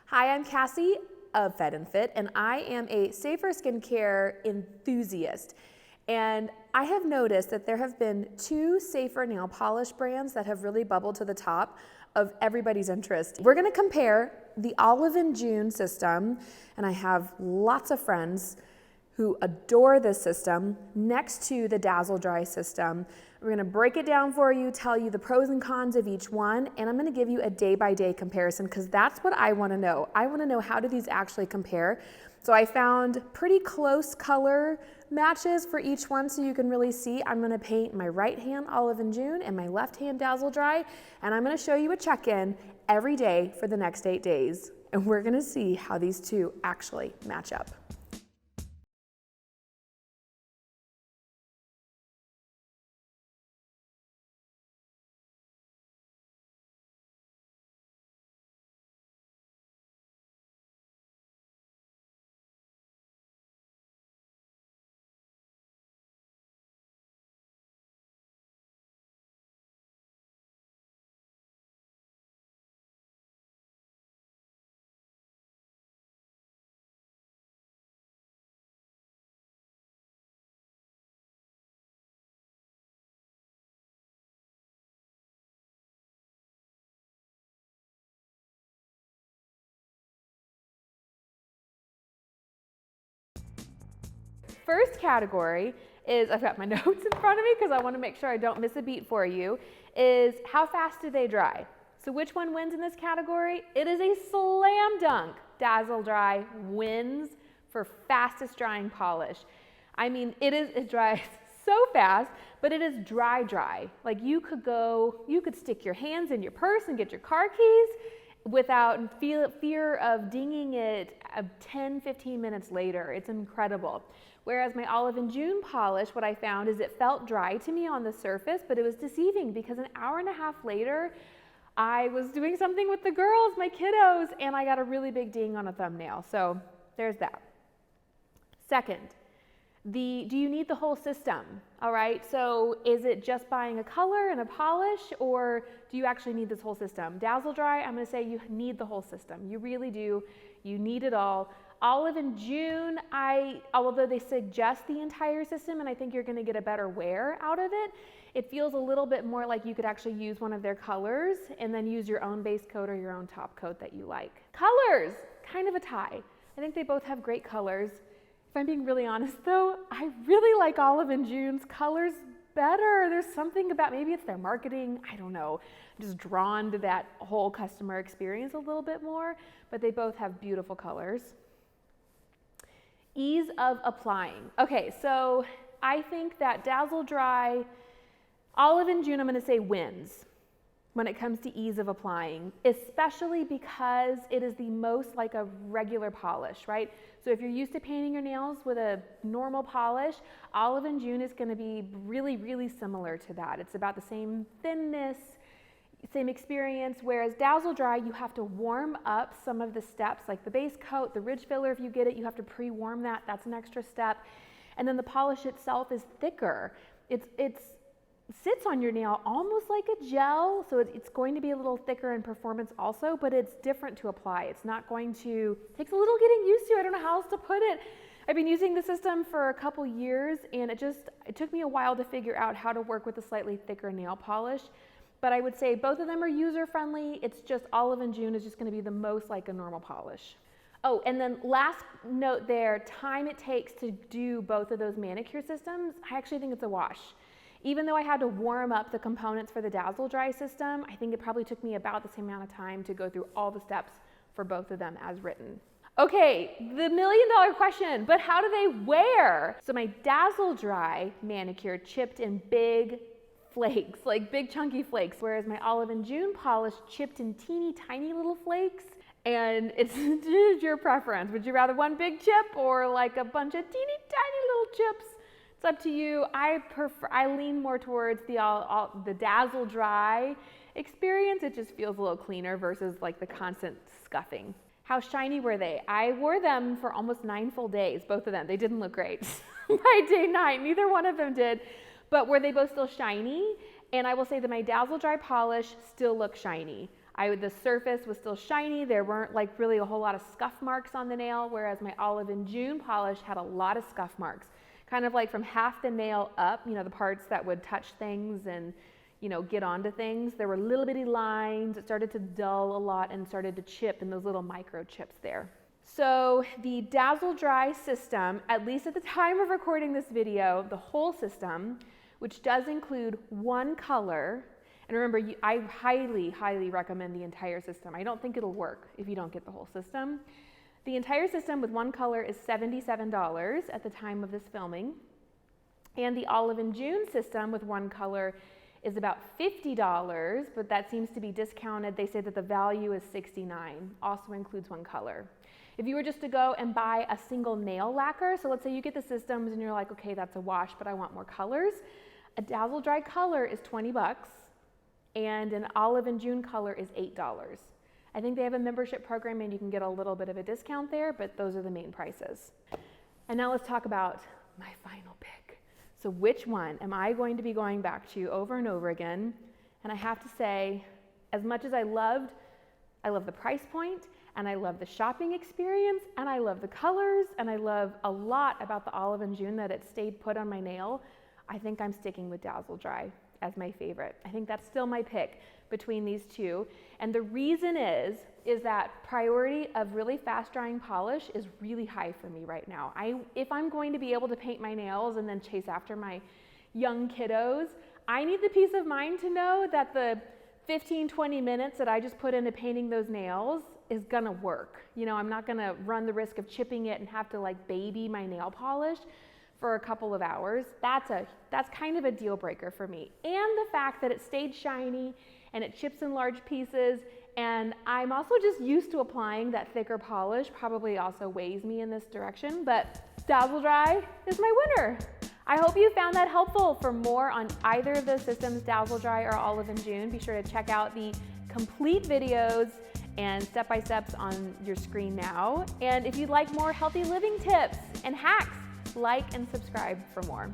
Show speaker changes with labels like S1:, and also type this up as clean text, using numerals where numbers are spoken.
S1: Hi, I'm Cassie of Fed and Fit, and I am a safer skincare enthusiast. And I have noticed that there have been 2 safer nail polish brands that have really bubbled to the top of everybody's interest. We're gonna compare the Olive and June system, and I have lots of friends who adore this system, next to the Dazzle Dry system. We're gonna break it down for you, tell you the pros and cons of each one, and I'm gonna give you a day-by-day comparison because that's what I wanna know. I wanna know, how do these actually compare? So I found pretty close color matches for each one so you can really see. I'm gonna paint my right hand Olive and June and my left hand Dazzle Dry, and I'm gonna show you a check-in every day for the next 8 days. And we're gonna see how these 2 actually match up. First category is, I've got my notes in front of me because I want to make sure I don't miss a beat for you, is how fast do they dry? So which one wins in this category? It is a slam dunk. Dazzle Dry wins for fastest drying polish. I mean, it dries so fast, but it is dry. Like you could stick your hands in your purse and get your car keys without fear of dinging it 10, 15 minutes later. It's incredible. Whereas my Olive and June polish, what I found is it felt dry to me on the surface, but it was deceiving because an hour and a half later, I was doing something with the girls, my kiddos, and I got a really big ding on a thumbnail. So there's that. Second, do you need the whole system? All right, so is it just buying a color and a polish, or do you actually need this whole system? Dazzle Dry, I'm gonna say you need the whole system. You really do, you need it all. Olive and June, although they suggest the entire system, and I think you're gonna get a better wear out of it, it feels a little bit more like you could actually use one of their colors and then use your own base coat or your own top coat that you like. Colors, kind of a tie. I think they both have great colors. If I'm being really honest though, I really like Olive and June's colors better. There's something about, maybe it's their marketing, I don't know. I'm just drawn to that whole customer experience a little bit more, but they both have beautiful colors. Ease of applying. Okay, so I think that Dazzle Dry, Olive and June, I'm gonna say wins when it comes to ease of applying, especially because it is the most like a regular polish, right? So if you're used to painting your nails with a normal polish, Olive and June is gonna be really, really similar to that. It's about the same thinness, same experience, whereas Dazzle Dry, you have to warm up some of the steps, like the base coat, the ridge filler, if you get it, you have to pre-warm that, that's an extra step. And then the polish itself is thicker. It sits on your nail almost like a gel, so it's going to be a little thicker in performance also, but it's different to apply. It's not going to, takes a little getting used to, I don't know how else to put it. I've been using the system for a couple years, and it took me a while to figure out how to work with a slightly thicker nail polish. But I would say both of them are user-friendly. It's just Olive and June is just gonna be the most like a normal polish. Oh, and then last note there, time it takes to do both of those manicure systems, I actually think it's a wash. Even though I had to warm up the components for the Dazzle Dry system, I think it probably took me about the same amount of time to go through all the steps for both of them as written. Okay, the million-dollar question, but how do they wear? So my Dazzle Dry manicure chipped in big flakes, like big chunky flakes, whereas my Olive and June polish chipped in teeny tiny little flakes, and it's your preference. Would you rather one big chip or like a bunch of teeny tiny little chips? It's up to you. I lean more towards the Dazzle Dry experience. It just feels a little cleaner versus like the constant scuffing. How shiny were they? I wore them for almost 9 full days, both of them. They didn't look great by day 9, neither one of them did. But were they both still shiny? And I will say that my Dazzle Dry polish still looks shiny. The surface was still shiny. There weren't like really a whole lot of scuff marks on the nail, whereas my Olive and June polish had a lot of scuff marks, kind of like from half the nail up, you know, the parts that would touch things and, you know, get onto things. There were little bitty lines. It started to dull a lot and started to chip in those little micro chips there. So the Dazzle Dry system, at least at the time of recording this video, the whole system, which does include one color, and remember, I highly, highly recommend the entire system. I don't think it'll work if you don't get the whole system. The entire system with one color is $77 at the time of this filming. And the Olive and June system with one color is about $50, but that seems to be discounted. They say that the value is $69, also includes one color. If you were just to go and buy a single nail lacquer, so let's say you get the systems and you're like, okay, that's a wash, but I want more colors. A Dazzle Dry color is 20 bucks. And an Olive and June color is $8. I think they have a membership program and you can get a little bit of a discount there, but those are the main prices. And now let's talk about my final pick. So which one am I going to be going back to over and over again? And I have to say, as much as I love the price point, and I love the shopping experience, and I love the colors, and I love a lot about the Olive and June that it stayed put on my nail, I think I'm sticking with Dazzle Dry as my favorite. I think that's still my pick between these two. And the reason is that priority of really fast drying polish is really high for me right now. If I'm going to be able to paint my nails and then chase after my young kiddos, I need the peace of mind to know that the 15, 20 minutes that I just put into painting those nails is gonna work. You know, I'm not gonna run the risk of chipping it and have to like baby my nail polish for a couple of hours. That's kind of a deal breaker for me. And the fact that it stayed shiny and it chips in large pieces, and I'm also just used to applying that thicker polish, probably also weighs me in this direction, but Dazzle Dry is my winner. I hope you found that helpful. For more on either of those systems, Dazzle Dry or Olive and June, be sure to check out the complete videos and step-by-steps on your screen now. And if you'd like more healthy living tips and hacks, like and subscribe for more.